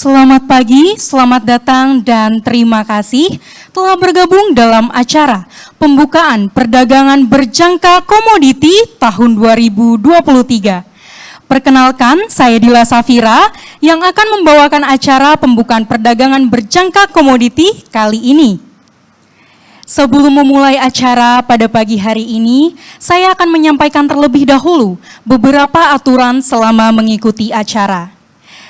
Selamat pagi, selamat datang dan terima kasih telah bergabung dalam acara pembukaan perdagangan berjangka komoditi tahun 2023. Perkenalkan, saya Dila Safira yang akan membawakan acara pembukaan perdagangan berjangka komoditi kali ini. Sebelum memulai acara pada pagi hari ini, saya akan menyampaikan terlebih dahulu beberapa aturan selama mengikuti acara.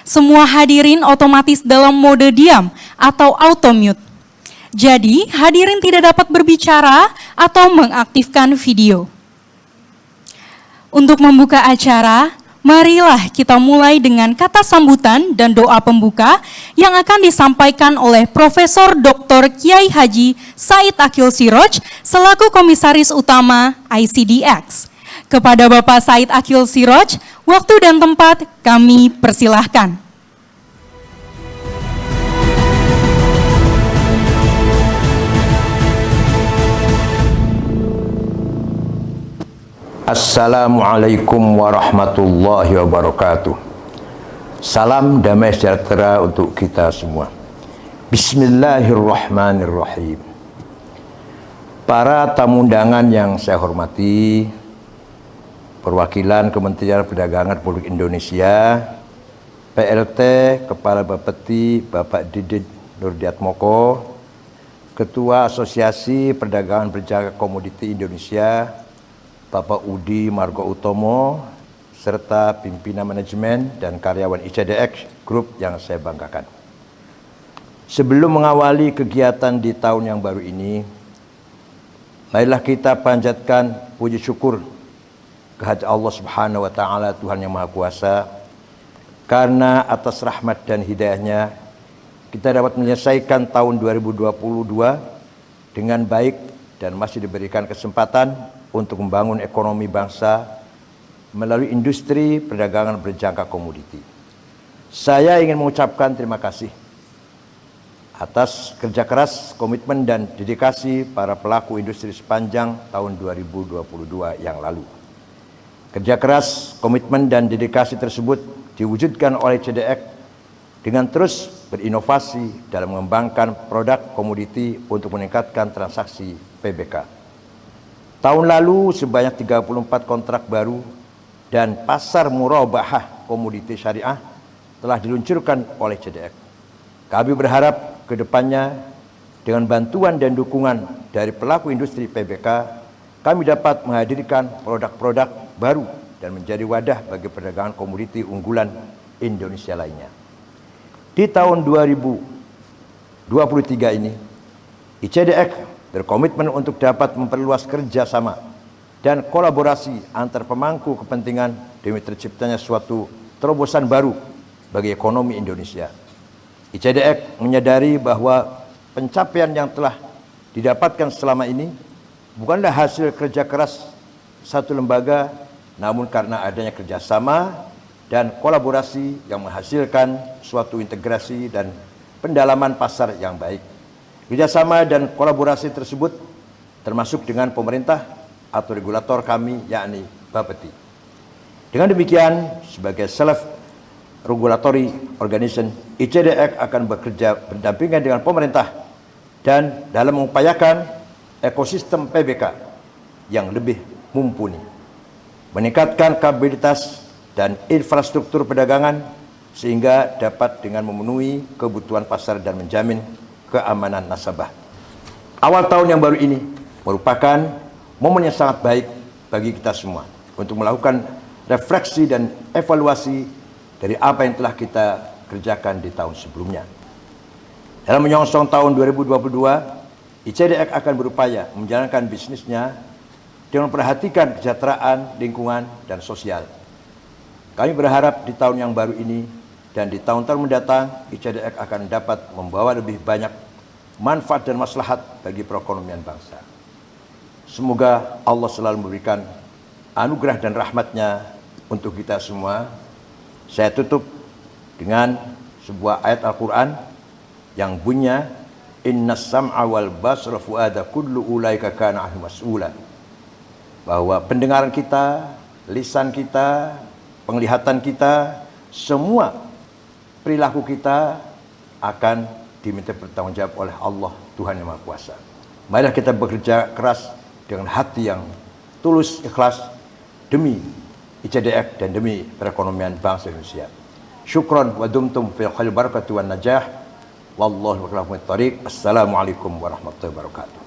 Semua hadirin otomatis dalam mode diam atau auto mute. Jadi, hadirin tidak dapat berbicara atau mengaktifkan video. Untuk membuka acara, marilah kita mulai dengan kata sambutan dan doa pembuka yang akan disampaikan oleh Profesor Dr. Kiai Haji Said Akil Siroj selaku Komisaris Utama ICDX. Kepada Bapak Said Akil Siroj, waktu dan tempat kami persilahkan. Assalamualaikum warahmatullahi wabarakatuh. Salam damai sejahtera untuk kita semua. Bismillahirrahmanirrahim. Para tamu undangan yang saya hormati, perwakilan Kementerian Perdagangan Republik Indonesia, PLT Kepala Bapeti Bapak Didit Nurdiatmoko, Ketua Asosiasi Perdagangan Berjangka Komoditi Indonesia Bapak Udi Margo Utomo, serta pimpinan manajemen dan karyawan ICDX Group yang saya banggakan. Sebelum mengawali kegiatan di tahun yang baru ini, marilah kita panjatkan puji syukur kehadirat Allah Subhanahu wa Ta'ala, Tuhan yang Maha Kuasa, karena atas rahmat dan hidayahnya kita dapat menyelesaikan tahun 2022 dengan baik dan masih diberikan kesempatan untuk membangun ekonomi bangsa melalui industri perdagangan berjangka komoditi. Saya ingin mengucapkan terima kasih atas kerja keras, komitmen, dan dedikasi para pelaku industri sepanjang tahun 2022 yang lalu. Kerja keras, komitmen, dan dedikasi tersebut diwujudkan oleh CDX dengan terus berinovasi dalam mengembangkan produk komoditi untuk meningkatkan transaksi PBK. Tahun lalu sebanyak 34 kontrak baru dan pasar murabahah komoditi syariah telah diluncurkan oleh CDX. Kami berharap ke depannya dengan bantuan dan dukungan dari pelaku industri PBK, kami dapat menghadirkan produk-produk baru dan menjadi wadah bagi perdagangan komoditi unggulan Indonesia lainnya. Di tahun 2023 ini, ICDX berkomitmen untuk dapat memperluas kerjasama dan kolaborasi antar pemangku kepentingan demi terciptanya suatu terobosan baru bagi ekonomi Indonesia. ICDX menyadari bahwa pencapaian yang telah didapatkan selama ini bukanlah hasil kerja keras satu lembaga, namun karena adanya kerjasama dan kolaborasi yang menghasilkan suatu integrasi dan pendalaman pasar yang baik. Kerjasama dan kolaborasi tersebut termasuk dengan pemerintah atau regulator kami, yakni Bapeti. Dengan demikian, sebagai self-regulatory organization, ICDX akan bekerja berdampingan dengan pemerintah dan dalam mengupayakan ekosistem PBK yang lebih mumpuni, meningkatkan kapabilitas dan infrastruktur perdagangan sehingga dapat dengan memenuhi kebutuhan pasar dan menjamin keamanan nasabah. Awal tahun yang baru ini merupakan momen yang sangat baik bagi kita semua untuk melakukan refleksi dan evaluasi dari apa yang telah kita kerjakan di tahun sebelumnya. Dalam menyongsong tahun 2022, ICDX akan berupaya menjalankan bisnisnya dengan memperhatikan kesejahteraan lingkungan dan sosial. Kami berharap di tahun yang baru ini dan di tahun-tahun mendatang, ICDX akan dapat membawa lebih banyak manfaat dan maslahat bagi perekonomian bangsa. Semoga Allah selalu memberikan anugerah dan rahmatnya untuk kita semua. Saya tutup dengan sebuah ayat Al-Quran yang bunyinya, Innas sam'a wal basra fu'ada kullu ulaika kana anhu mas'ula. Bahwa pendengaran kita, lisan kita, penglihatan kita, semua perilaku kita akan diminta bertanggung jawab oleh Allah Tuhan Yang Maha Kuasa. Marilah kita bekerja keras dengan hati yang tulus, ikhlas demi ICDF dan demi perekonomian bangsa Indonesia. Syukran wa dumtum fi khair barakati wan najah. Wallahu a'lam. Assalamualaikum warahmatullahi wabarakatuh.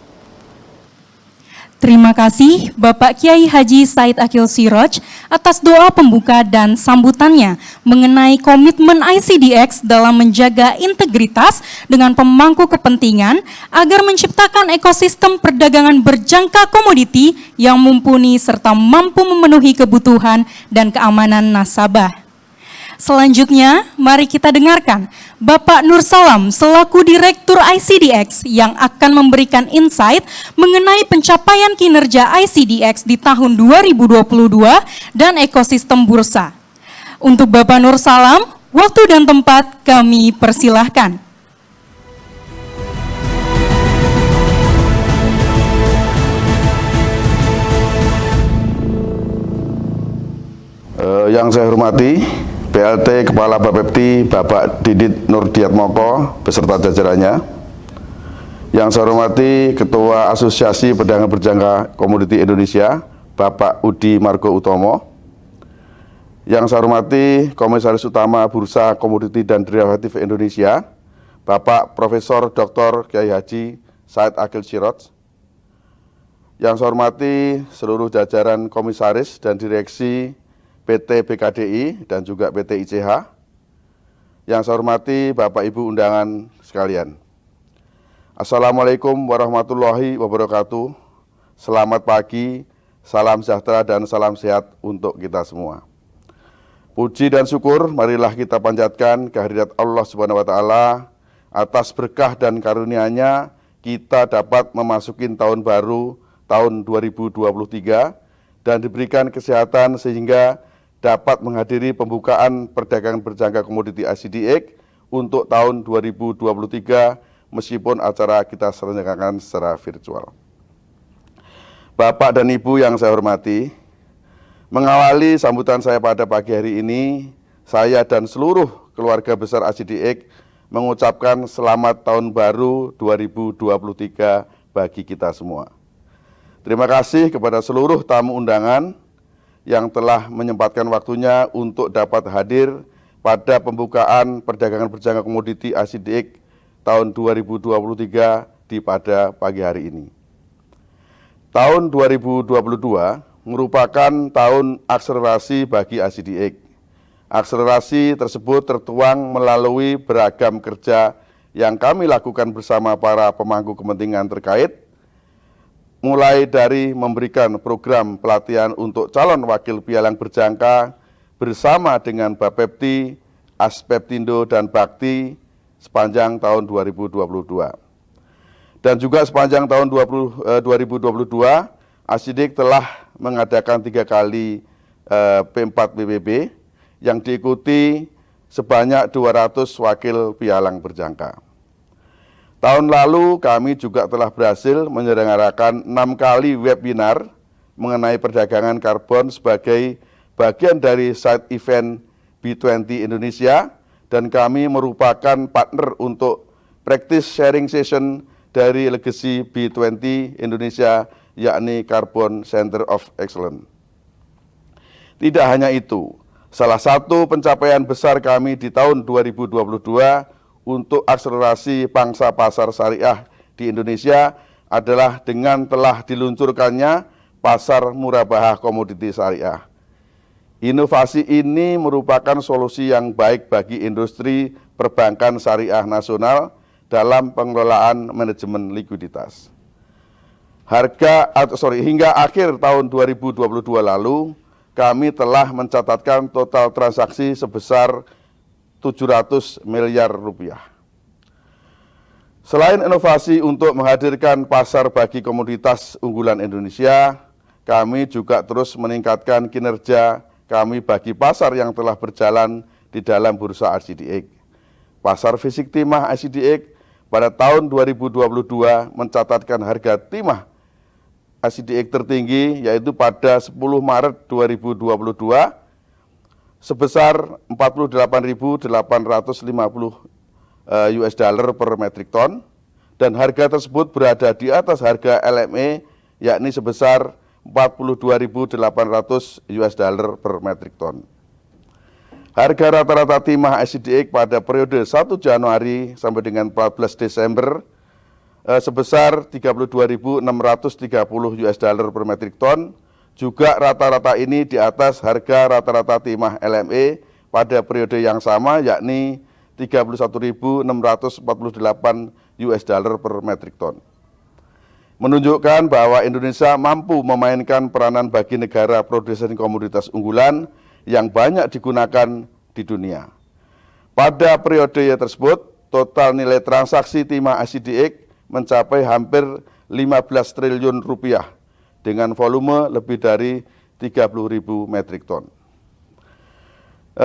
Terima kasih Bapak Kiai Haji Said Akil Siraj atas doa pembuka dan sambutannya mengenai komitmen ICDX dalam menjaga integritas dengan pemangku kepentingan agar menciptakan ekosistem perdagangan berjangka komoditi yang mumpuni serta mampu memenuhi kebutuhan dan keamanan nasabah. Selanjutnya, mari kita dengarkan Bapak Nur Salam selaku Direktur ICDX yang akan memberikan insight mengenai pencapaian kinerja ICDX di tahun 2022 dan ekosistem bursa. Untuk Bapak Nur Salam, waktu dan tempat kami persilahkan. Yang saya hormati PLT Kepala Bapepti Bapak Didit Nurdiatmoko beserta jajarannya. Yang saya hormati Ketua Asosiasi Perdagangan Berjangka Komoditi Indonesia Bapak Udi Margo Utomo. Yang saya hormati Komisaris Utama Bursa Komoditi dan Derivatif Indonesia Bapak Profesor Dr. Kiai Haji Said Akil Siraj. Yang saya hormati seluruh jajaran Komisaris dan Direksi PT BKDI dan juga PT ICH. Yang saya hormati Bapak Ibu undangan sekalian. Assalamualaikum warahmatullahi wabarakatuh. Selamat pagi, salam sejahtera dan salam sehat untuk kita semua. Puji dan syukur marilah kita panjatkan kehadirat Allah Subhanahu wa taala atas berkah dan karunia-Nya kita dapat memasuki tahun baru tahun 2023 dan diberikan kesehatan sehingga dapat menghadiri pembukaan perdagangan berjangka komoditi ICDX untuk tahun 2023 meskipun acara kita selenggarakan secara virtual. Bapak dan Ibu yang saya hormati, mengawali sambutan saya pada pagi hari ini, saya dan seluruh keluarga besar ICDX mengucapkan selamat tahun baru 2023 bagi kita semua. Terima kasih kepada seluruh tamu undangan yang telah menyempatkan waktunya untuk dapat hadir pada pembukaan perdagangan berjangka komoditi ICDX tahun 2023 di pada pagi hari ini. Tahun 2022 merupakan tahun akselerasi bagi ICDX. Akselerasi tersebut tertuang melalui beragam kerja yang kami lakukan bersama para pemangku kepentingan terkait, mulai dari memberikan program pelatihan untuk calon wakil pialang berjangka bersama dengan Bapepti, Aspeptindo, dan Bakti sepanjang tahun 2022. Dan juga sepanjang tahun 2022, ICDX telah mengadakan 3 kali P4 PBB yang diikuti sebanyak 200 wakil pialang berjangka. Tahun lalu kami juga telah berhasil menyelenggarakan 6 kali webinar mengenai perdagangan karbon sebagai bagian dari side event B20 Indonesia, dan kami merupakan partner untuk practice sharing session dari Legacy B20 Indonesia, yakni Carbon Center of Excellence. Tidak hanya itu, salah satu pencapaian besar kami di tahun 2022 untuk akselerasi pangsa pasar syariah di Indonesia adalah dengan telah diluncurkannya pasar murabahah komoditi syariah. Inovasi ini merupakan solusi yang baik bagi industri perbankan syariah nasional dalam pengelolaan manajemen likuiditas. Hingga akhir tahun 2022 lalu, kami telah mencatatkan total transaksi sebesar 700 miliar rupiah. Selain inovasi untuk menghadirkan pasar bagi komoditas unggulan Indonesia, kami juga terus meningkatkan kinerja kami bagi pasar yang telah berjalan di dalam bursa ICDX. Pasar fisik timah ICDX pada tahun 2022 mencatatkan harga timah ICDX tertinggi, yaitu pada 10 Maret 2022 sebesar 48.850 US dollar per metric ton, dan harga tersebut berada di atas harga LME yakni sebesar 42.800 US dollar per metric ton. Harga rata-rata timah ICDX pada periode 1 Januari sampai dengan 14 Desember sebesar 32.630 US dollar per metric ton. Juga rata-rata ini di atas harga rata-rata timah LME pada periode yang sama yakni 31.648 US dollar per metric ton. Menunjukkan bahwa Indonesia mampu memainkan peranan bagi negara produsen komoditas unggulan yang banyak digunakan di dunia. Pada periode tersebut, total nilai transaksi timah ICDX mencapai hampir 15 triliun rupiah dengan volume lebih dari 30.000 metrik ton.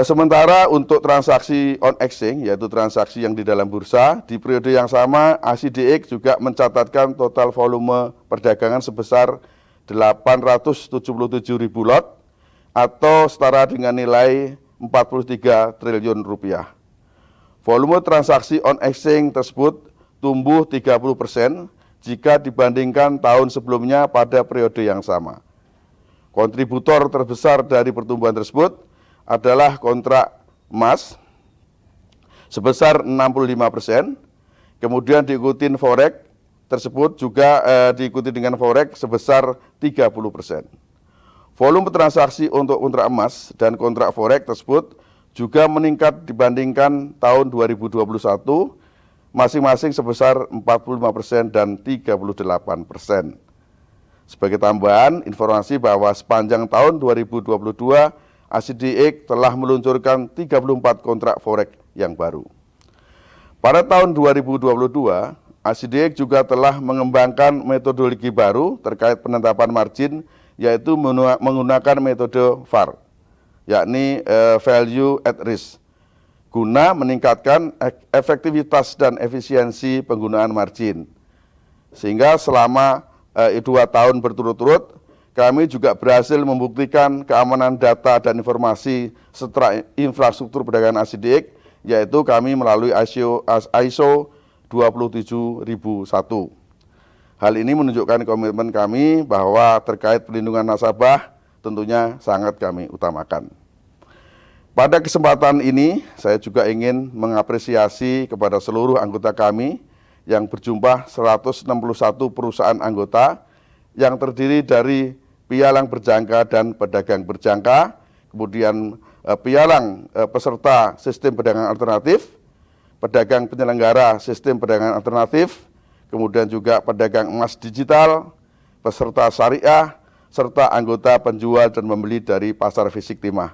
Sementara untuk transaksi on exchange, yaitu transaksi yang di dalam bursa, di periode yang sama ICDX juga mencatatkan total volume perdagangan sebesar 877.000 lot atau setara dengan nilai 43 triliun rupiah. Volume transaksi on exchange tersebut tumbuh 30% jika dibandingkan tahun sebelumnya pada periode yang sama. Kontributor terbesar dari pertumbuhan tersebut adalah kontrak emas sebesar 65%, kemudian diikuti forex tersebut juga diikuti dengan forex sebesar 30%. Volume transaksi untuk kontrak emas dan kontrak forex tersebut juga meningkat dibandingkan tahun 2021, masing-masing sebesar 45% dan 38%. Sebagai tambahan, informasi bahwa sepanjang tahun 2022, ICDX telah meluncurkan 34 kontrak forex yang baru. Pada tahun 2022, ICDX juga telah mengembangkan metodologi baru terkait penetapan margin, yaitu menggunakan metode VAR, yakni Value at Risk, guna meningkatkan efektivitas dan efisiensi penggunaan margin. Sehingga selama 2 tahun berturut-turut, kami juga berhasil membuktikan keamanan data dan informasi serta infrastruktur perdagangan ICDX, yaitu kami melalui ISO 27001. Hal ini menunjukkan komitmen kami bahwa terkait perlindungan nasabah tentunya sangat kami utamakan. Pada kesempatan ini, saya juga ingin mengapresiasi kepada seluruh anggota kami yang berjumlah 161 perusahaan anggota yang terdiri dari pialang berjangka dan pedagang berjangka, kemudian pialang peserta sistem perdagangan alternatif, pedagang penyelenggara sistem perdagangan alternatif, kemudian juga pedagang emas digital, peserta syariah, serta anggota penjual dan pembeli dari pasar fisik timah.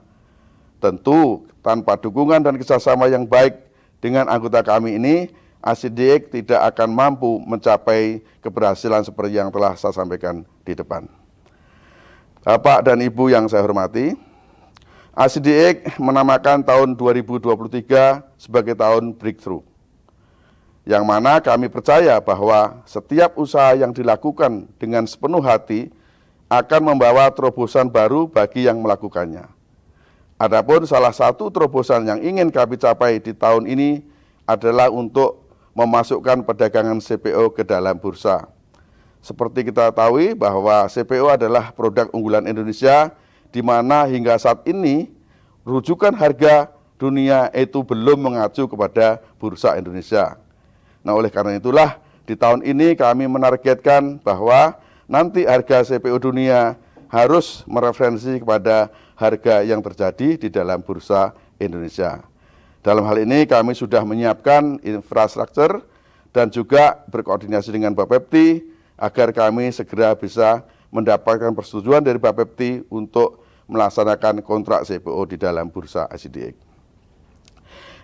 Tentu tanpa dukungan dan kerjasama yang baik dengan anggota kami ini, ICDX tidak akan mampu mencapai keberhasilan seperti yang telah saya sampaikan di depan. Bapak dan Ibu yang saya hormati, ICDX menamakan tahun 2023 sebagai tahun breakthrough, yang mana kami percaya bahwa setiap usaha yang dilakukan dengan sepenuh hati akan membawa terobosan baru bagi yang melakukannya. Adapun salah satu terobosan yang ingin kami capai di tahun ini adalah untuk memasukkan perdagangan CPO ke dalam bursa. Seperti kita ketahui bahwa CPO adalah produk unggulan Indonesia, di mana hingga saat ini rujukan harga dunia itu belum mengacu kepada bursa Indonesia. Nah, oleh karena itulah di tahun ini kami menargetkan bahwa nanti harga CPO dunia harus mereferensi kepada harga yang terjadi di dalam bursa Indonesia. Dalam hal ini kami sudah menyiapkan infrastruktur dan juga berkoordinasi dengan Bapepti agar kami segera bisa mendapatkan persetujuan dari Bapepti untuk melaksanakan kontrak CPO di dalam bursa ICDX.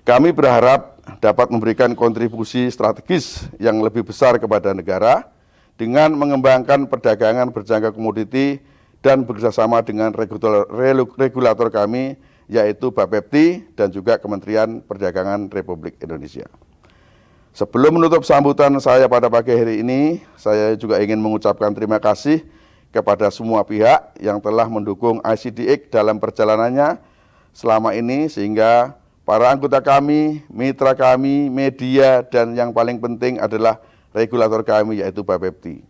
Kami berharap dapat memberikan kontribusi strategis yang lebih besar kepada negara dengan mengembangkan perdagangan berjangka komoditi dan bekerjasama dengan regulator kami, yaitu Bapepti dan juga Kementerian Perdagangan Republik Indonesia. Sebelum menutup sambutan saya pada pagi hari ini, saya juga ingin mengucapkan terima kasih kepada semua pihak yang telah mendukung ICDX dalam perjalanannya selama ini, sehingga para anggota kami, mitra kami, media, dan yang paling penting adalah regulator kami yaitu Bapepti.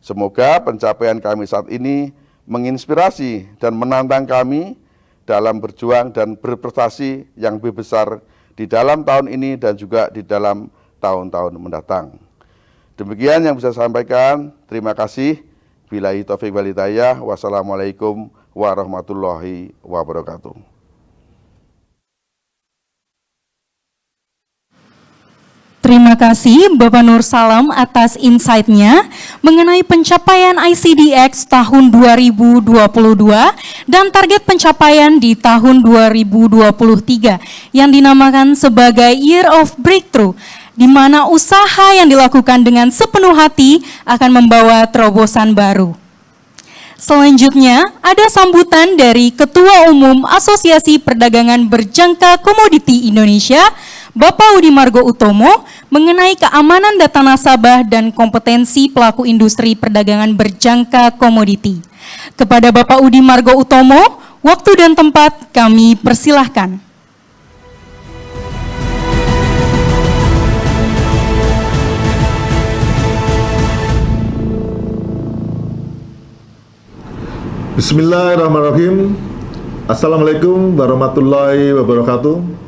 Semoga pencapaian kami saat ini menginspirasi dan menantang kami dalam berjuang dan berprestasi yang lebih besar di dalam tahun ini dan juga di dalam tahun-tahun mendatang. Demikian yang bisa saya sampaikan. Terima kasih. Billahi taufiq wal hidayah. Wassalamualaikum warahmatullahi wabarakatuh. Terima kasih Bapak Nur Salam atas insight-nya mengenai pencapaian ICDX tahun 2022 dan target pencapaian di tahun 2023 yang dinamakan sebagai Year of Breakthrough, di mana usaha yang dilakukan dengan sepenuh hati akan membawa terobosan baru. Selanjutnya, ada sambutan dari Ketua Umum Asosiasi Perdagangan Berjangka Komoditi Indonesia, Bapak Udimargo Utomo, mengenai keamanan data nasabah dan kompetensi pelaku industri perdagangan berjangka komoditi. Kepada Bapak Udimargo Utomo, waktu dan tempat kami persilahkan. Bismillahirrahmanirrahim. Assalamualaikum warahmatullahi wabarakatuh.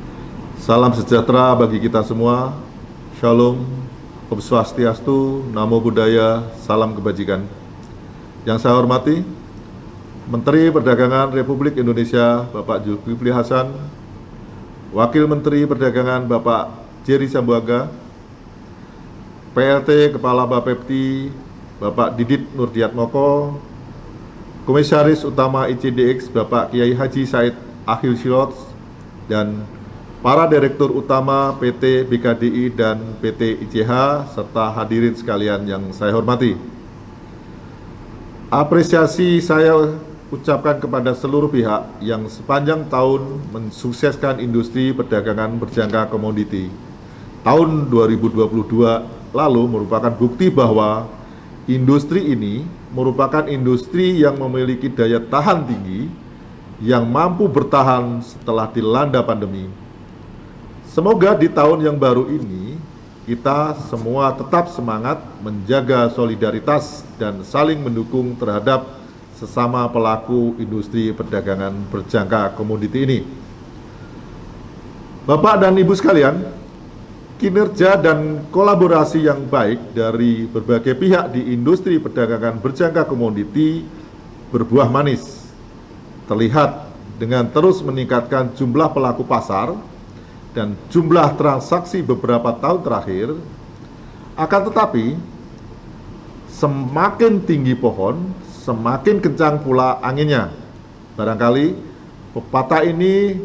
Salam sejahtera bagi kita semua. Shalom, Om Swastiastu, Namo Buddhaya, salam kebajikan. Yang saya hormati Menteri Perdagangan Republik Indonesia Bapak Zulkifli Hasan, Wakil Menteri Perdagangan Bapak Jerry Sambuaga, PLT Kepala Bapepti Bapak Didit Nurdiatmoko, Komisaris Utama ICDX Bapak Kiai Haji Said Akhil Sirot, dan para Direktur Utama PT BKDI dan PT ICH, serta hadirin sekalian yang saya hormati. Apresiasi saya ucapkan kepada seluruh pihak yang sepanjang tahun mensukseskan industri perdagangan berjangka komoditi. Tahun 2022 lalu merupakan bukti bahwa industri ini merupakan industri yang memiliki daya tahan tinggi yang mampu bertahan setelah dilanda pandemi. Semoga di tahun yang baru ini kita semua tetap semangat menjaga solidaritas dan saling mendukung terhadap sesama pelaku industri perdagangan berjangka komoditi ini. Bapak dan Ibu sekalian, kinerja dan kolaborasi yang baik dari berbagai pihak di industri perdagangan berjangka komoditi berbuah manis. Terlihat dengan terus meningkatkan jumlah pelaku pasar dan jumlah transaksi beberapa tahun terakhir. Akan tetapi, semakin tinggi pohon, semakin kencang pula anginnya. Barangkali pepatah ini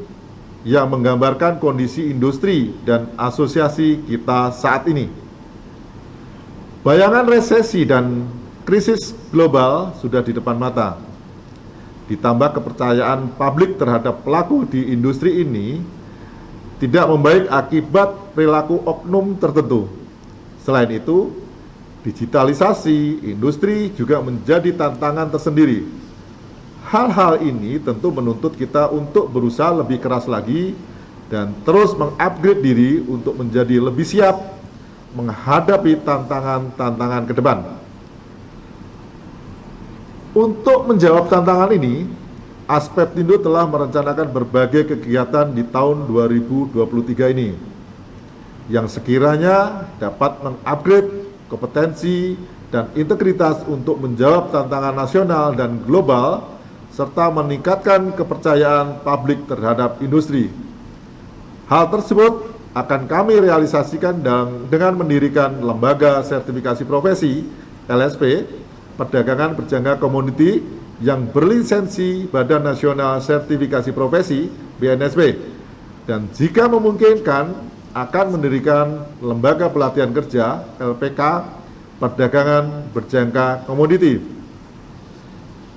yang menggambarkan kondisi industri dan asosiasi kita saat ini. Bayangan resesi dan krisis global sudah di depan mata. Ditambah kepercayaan publik terhadap pelaku di industri ini tidak membaik akibat perilaku oknum tertentu. Selain itu, digitalisasi industri juga menjadi tantangan tersendiri. Hal-hal ini tentu menuntut kita untuk berusaha lebih keras lagi dan terus mengupgrade diri untuk menjadi lebih siap menghadapi tantangan-tantangan ke depan. Untuk menjawab tantangan ini, Aspeptindo telah merencanakan berbagai kegiatan di tahun 2023 ini yang sekiranya dapat mengupgrade kompetensi dan integritas untuk menjawab tantangan nasional dan global serta meningkatkan kepercayaan publik terhadap industri. Hal tersebut akan kami realisasikan dengan mendirikan lembaga sertifikasi profesi LSP perdagangan berjangka komoditi yang berlisensi Badan Nasional Sertifikasi Profesi BNSP, dan jika memungkinkan akan mendirikan lembaga pelatihan kerja LPK perdagangan berjangka komoditi.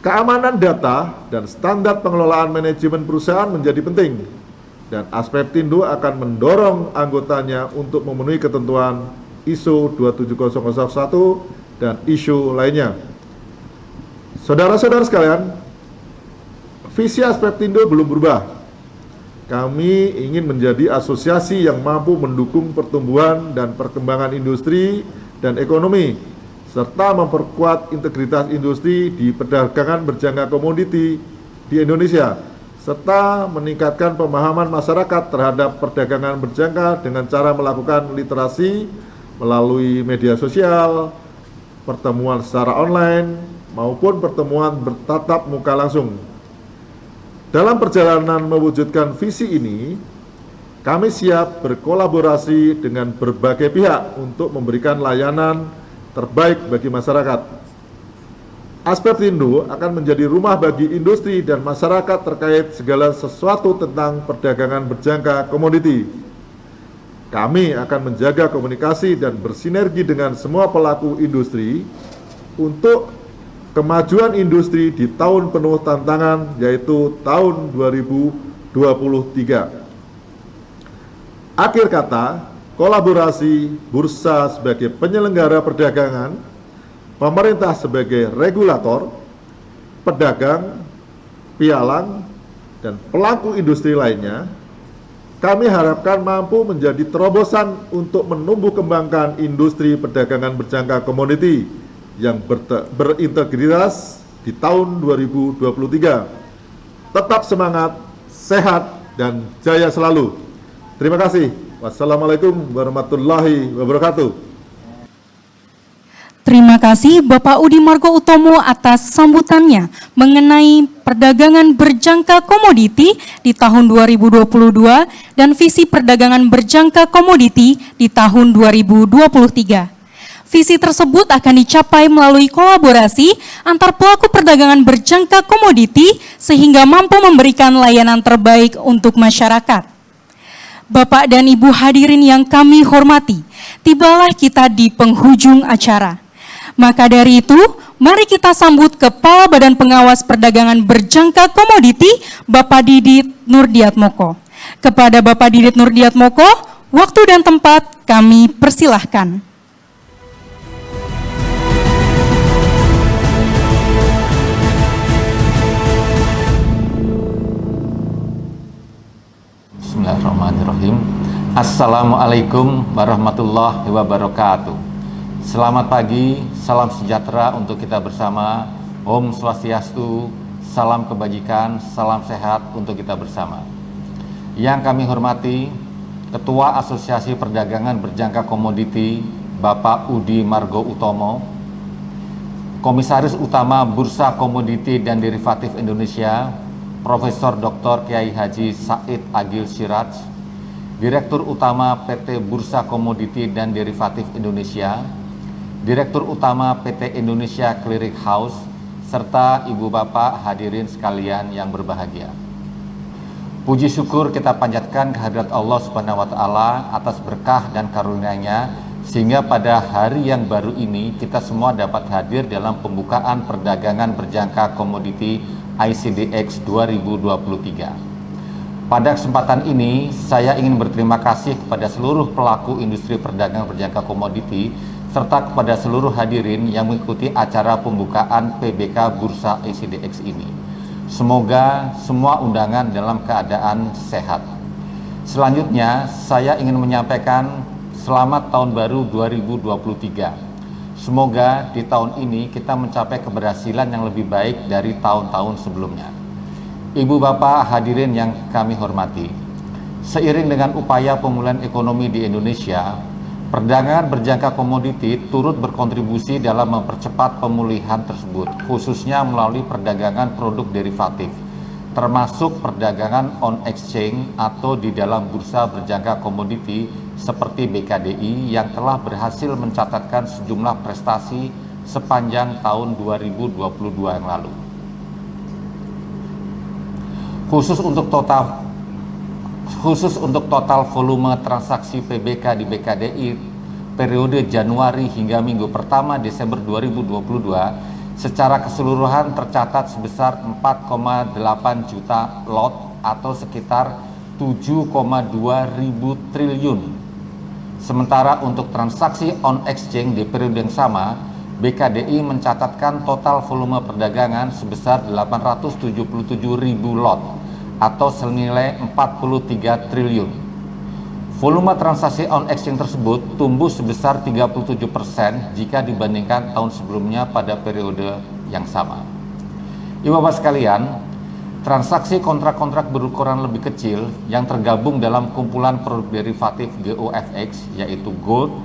Keamanan data dan standar pengelolaan manajemen perusahaan menjadi penting, dan Aspeptindo akan mendorong anggotanya untuk memenuhi ketentuan ISO 27001 dan ISO lainnya. Saudara-saudara sekalian, visi Aspeptindo belum berubah. kami ingin menjadi asosiasi yang mampu mendukung pertumbuhan dan perkembangan industri dan ekonomi, serta memperkuat integritas industri di perdagangan berjangka komoditi di Indonesia, serta meningkatkan pemahaman masyarakat terhadap perdagangan berjangka dengan cara melakukan literasi melalui media sosial, pertemuan secara online, maupun pertemuan bertatap muka langsung. Dalam perjalanan mewujudkan visi ini, kami siap berkolaborasi dengan berbagai pihak untuk memberikan layanan terbaik bagi masyarakat. Aspertindo akan menjadi rumah bagi industri dan masyarakat terkait segala sesuatu tentang perdagangan berjangka komoditi. Kami akan menjaga komunikasi dan bersinergi dengan semua pelaku industri untuk kemajuan industri di tahun penuh tantangan, yaitu tahun 2023. Akhir kata, kolaborasi bursa sebagai penyelenggara perdagangan, pemerintah sebagai regulator, pedagang, pialang, dan pelaku industri lainnya, kami harapkan mampu menjadi terobosan untuk menumbuh kembangkan industri perdagangan berjangka komoditi yang berintegritas di tahun 2023. Tetap semangat, sehat, dan jaya selalu. Terima kasih. Wassalamualaikum warahmatullahi wabarakatuh. Terima kasih Bapak Udi Margo Utomo atas sambutannya mengenai perdagangan berjangka komoditi di tahun 2022 dan visi perdagangan berjangka komoditi di tahun 2023. Visi tersebut akan dicapai melalui kolaborasi antar pelaku perdagangan berjangka komoditi sehingga mampu memberikan layanan terbaik untuk masyarakat. Bapak dan Ibu hadirin yang kami hormati, tibalah kita di penghujung acara. Maka dari itu, mari kita sambut Kepala Badan Pengawas Perdagangan Berjangka Komoditi, Bapak Didit Nurdiatmoko. Kepada Bapak Didit Nurdiatmoko, waktu dan tempat kami persilahkan. Bismillahirrahmanirrahim. Assalamualaikum warahmatullahi wabarakatuh. Selamat pagi, salam sejahtera untuk kita bersama. Om Swastiastu, salam kebajikan, salam sehat untuk kita bersama. Yang kami hormati Ketua Asosiasi Perdagangan Berjangka Komoditi Bapak Udi Margo Utomo, Komisaris Utama Bursa Komoditi dan Derivatif Indonesia Profesor Dr. Kiai Haji Said Agil Siraj, Direktur Utama PT Bursa Komoditi dan Derivatif Indonesia, Direktur Utama PT Indonesia Clearing House, serta Ibu Bapak hadirin sekalian yang berbahagia. Puji syukur kita panjatkan kehadirat Allah Subhanahu wa Ta'ala atas berkah dan karunia-Nya, sehingga pada hari yang baru ini kita semua dapat hadir dalam pembukaan perdagangan berjangka komoditi ICDX 2023. Pada kesempatan ini, saya ingin berterima kasih kepada seluruh pelaku industri perdagangan berjangka komoditi serta kepada seluruh hadirin yang mengikuti acara pembukaan PBK Bursa ICDX ini. Semoga semua undangan dalam keadaan sehat. Selanjutnya, saya ingin menyampaikan selamat tahun baru 2023. Semoga di tahun ini kita mencapai keberhasilan yang lebih baik dari tahun-tahun sebelumnya. Ibu Bapak hadirin yang kami hormati, seiring dengan upaya pemulihan ekonomi di Indonesia, perdagangan berjangka komoditi turut berkontribusi dalam mempercepat pemulihan tersebut, khususnya melalui perdagangan produk derivatif, termasuk perdagangan on exchange atau di dalam bursa berjangka komoditi seperti BKDI yang telah berhasil mencatatkan sejumlah prestasi sepanjang tahun 2022 yang lalu. Khusus untuk total volume transaksi PBK di BKDI periode Januari hingga minggu pertama Desember 2022 secara keseluruhan tercatat sebesar 4,8 juta lot atau sekitar 7,2 ribu triliun. Sementara untuk transaksi on exchange di periode yang sama, BKDI mencatatkan total volume perdagangan sebesar 877 ribu lot atau senilai 43 triliun. Volume transaksi on exchange tersebut tumbuh sebesar 37% jika dibandingkan tahun sebelumnya pada periode yang sama. Ibu-bapak sekalian, transaksi kontrak-kontrak berukuran lebih kecil yang tergabung dalam kumpulan produk derivatif GOFX yaitu gold,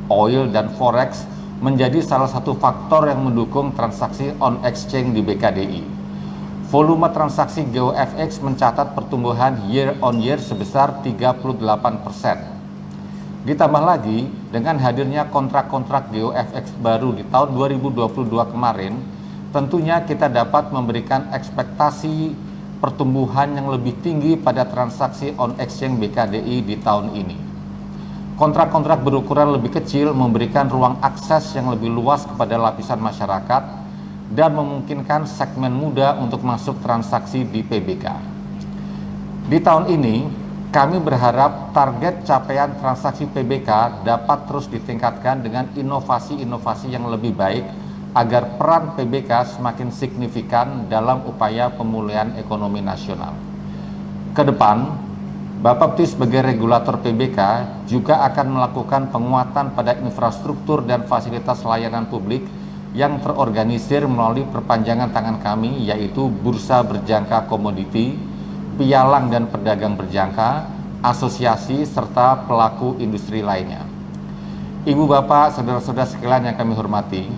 oil, dan forex menjadi salah satu faktor yang mendukung transaksi on exchange di BKDI. Volume transaksi GOFX mencatat pertumbuhan year on year sebesar 38%. Ditambah lagi, dengan hadirnya kontrak-kontrak GOFX baru di tahun 2022 kemarin, tentunya kita dapat memberikan ekspektasi pertumbuhan yang lebih tinggi pada transaksi on exchange BKDI di tahun ini. Kontrak-kontrak berukuran lebih kecil memberikan ruang akses yang lebih luas kepada lapisan masyarakat dan memungkinkan segmen muda untuk masuk transaksi di PBK. Di tahun ini, kami berharap target capaian transaksi PBK dapat terus ditingkatkan dengan inovasi-inovasi yang lebih baik agar peran PBK semakin signifikan dalam upaya pemulihan ekonomi nasional. Kedepan, Bapepti sebagai regulator PBK juga akan melakukan penguatan pada infrastruktur dan fasilitas layanan publik yang terorganisir melalui perpanjangan tangan kami, yaitu Bursa Berjangka Komoditi, Pialang dan Pedagang Berjangka, asosiasi, serta pelaku industri lainnya. Ibu bapak, saudara-saudara sekalian yang kami hormati,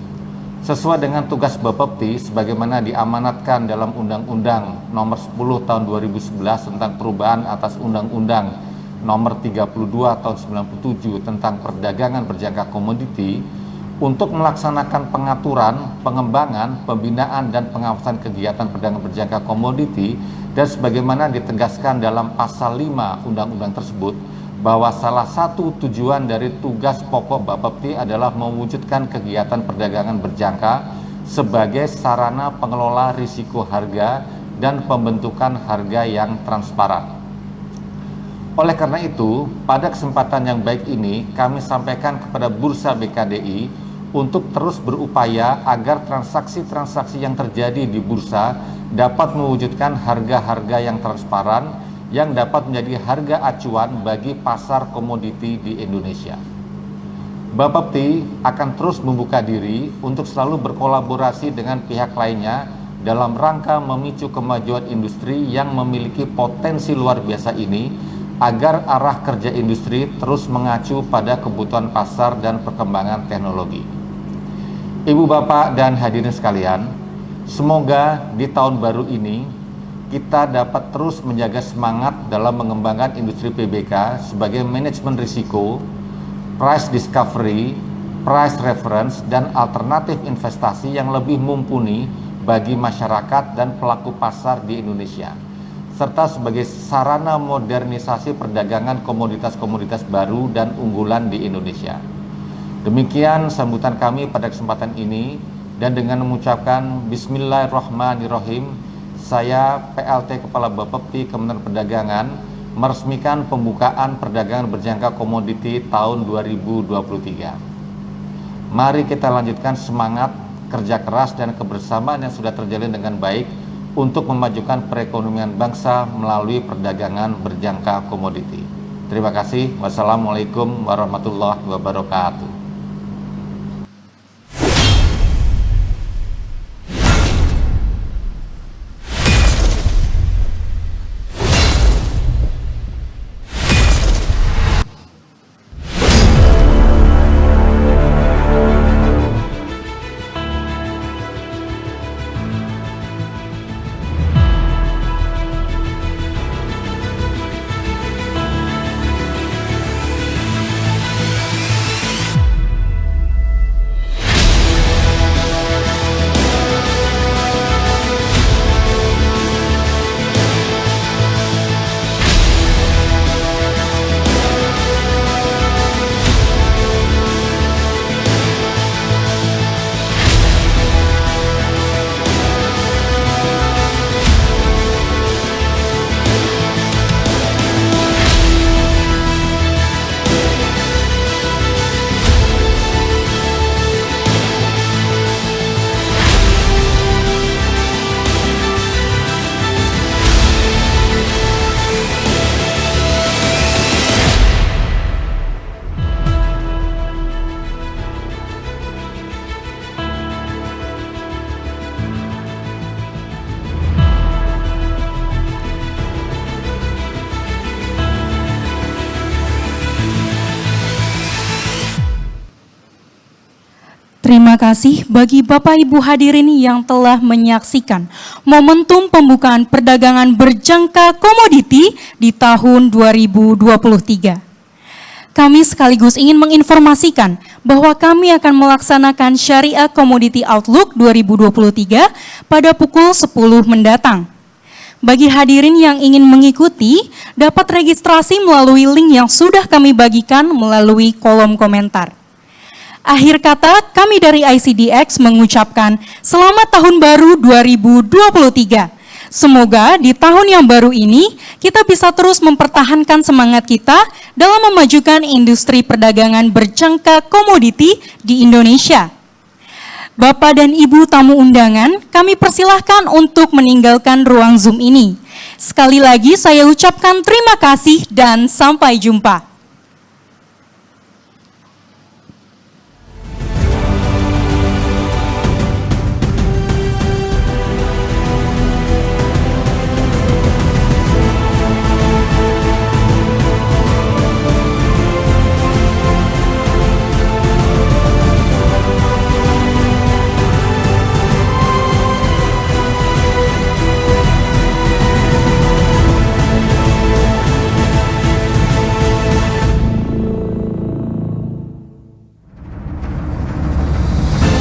sesuai dengan tugas Bapepti sebagaimana diamanatkan dalam Undang-Undang Nomor 10 Tahun 2011 tentang perubahan atas Undang-Undang Nomor 32 Tahun 97 tentang perdagangan berjangka komoditi, untuk melaksanakan pengaturan, pengembangan, pembinaan, dan pengawasan kegiatan perdagangan berjangka komoditi, dan sebagaimana ditegaskan dalam pasal 5 undang-undang tersebut, bahwa salah satu tujuan dari tugas pokok Bapepti adalah mewujudkan kegiatan perdagangan berjangka sebagai sarana pengelola risiko harga dan pembentukan harga yang transparan. Oleh karena itu, pada kesempatan yang baik ini, kami sampaikan kepada Bursa BKDI untuk terus berupaya agar transaksi-transaksi yang terjadi di bursa dapat mewujudkan harga-harga yang transparan yang dapat menjadi harga acuan bagi pasar komoditi di Indonesia. Bapepti akan terus membuka diri untuk selalu berkolaborasi dengan pihak lainnya dalam rangka memicu kemajuan industri yang memiliki potensi luar biasa ini agar arah kerja industri terus mengacu pada kebutuhan pasar dan perkembangan teknologi. Ibu bapak dan hadirin sekalian, semoga di tahun baru ini kita dapat terus menjaga semangat dalam mengembangkan industri PBK sebagai manajemen risiko, price discovery, price reference, dan alternatif investasi yang lebih mumpuni bagi masyarakat dan pelaku pasar di Indonesia, serta sebagai sarana modernisasi perdagangan komoditas-komoditas baru dan unggulan di Indonesia. Demikian sambutan kami pada kesempatan ini, dan dengan mengucapkan Bismillahirrahmanirrahim, saya PLT Kepala Bapepti Kementerian Perdagangan meresmikan pembukaan perdagangan berjangka komoditi tahun 2023. Mari kita lanjutkan semangat, kerja keras, dan kebersamaan yang sudah terjalin dengan baik untuk memajukan perekonomian bangsa melalui perdagangan berjangka komoditi. Terima kasih. Wassalamualaikum warahmatullahi wabarakatuh. terima kasih bagi Bapak Ibu hadirin yang telah menyaksikan momentum pembukaan perdagangan berjangka komoditi di tahun 2023. Kami sekaligus ingin menginformasikan bahwa kami akan melaksanakan Syariah Commodity Outlook 2023 pada pukul 10 mendatang. Bagi hadirin yang ingin mengikuti, dapat registrasi melalui link yang sudah kami bagikan melalui kolom komentar. Akhir kata, kami dari ICDX mengucapkan selamat tahun baru 2023. Semoga di tahun yang baru ini kita bisa terus mempertahankan semangat kita dalam memajukan industri perdagangan berjangka komoditi di Indonesia. Bapak dan Ibu tamu undangan, kami persilahkan untuk meninggalkan ruang Zoom ini. Sekali lagi saya ucapkan terima kasih dan sampai jumpa.